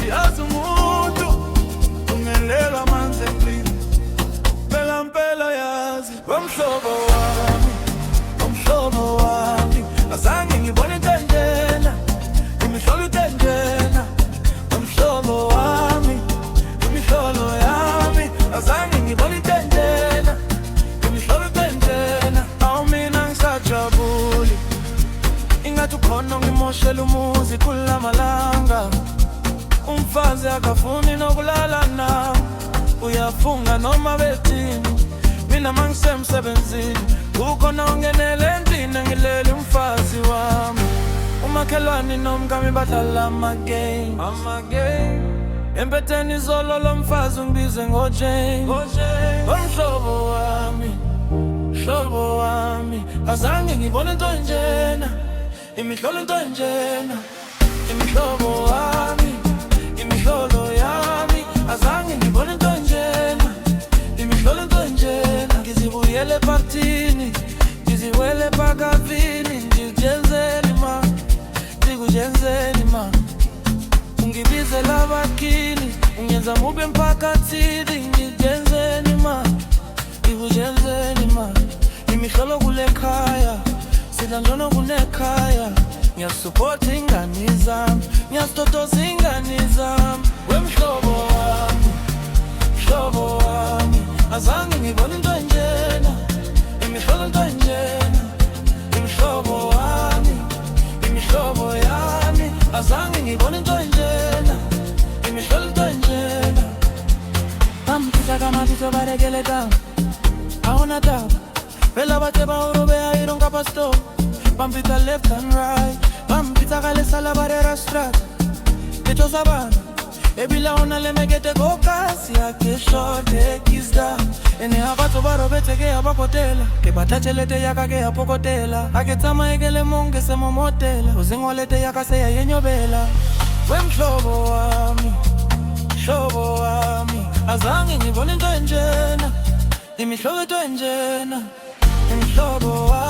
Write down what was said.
Yazi umuntu ungelela amanzi empini, phela mpela yazi womhlobo wami azange ngibone into enjena, imihlolo into enjena. Womhlobo wami, imihlolo yami azange ngibone into enjena, imihlolo into enjena. Awu mina ngisajabuli, ingathi ukhona ngimoshela umuzi kulamalanga. Umfazi akafuni nokulala nawe, uyafunga noma bethini. Mina mangisemsebenzini, ukhona ungenele endlini ngilele umfazi wami. Umakhelwane nomkami badlala amagame, empetheni izolo lomfazi ungibize ngoJane. Mhlobo wami azange ngibone into enjena, imihlolo into enjena. Imihlobo wami, imihlolo yami azange ngibone into enjena, imihlolo into enjena. Ngizibuyele epartini, ngiziwele ephakavini, ngikujenzeni ma, ungibize labakini, ungenza mubi emphakathini. Ngikujenzeni ma, imihlolo kule khaya, sidla njono kunekhaya. Ngiyasupport ingane zami, ngiyasitotoza ingane zami. Wemhlobo wami azange ngibone into enjena, imihlolo into enjena. Imhlobo wami, imihlobo yami azange ngibone into enjena, imihlolo into enjena. Bamphisa kamabito barekele down, awona taba phela bathe bawurobe ayironga pasto. Bampita left and right, bampita kale sala barera strat. Kecho sabana, ebila ona le megete kokasi ake shorte kizda. Ene abato baro bete ke abakotela, ke batachelete yaka ke apokotela. Aketama egele monge se momotela, uzingolete yaka se yenyobela. Wemhlobo wami, azange ngibone into enjena, imihlolo into enjena. Imhlobo wami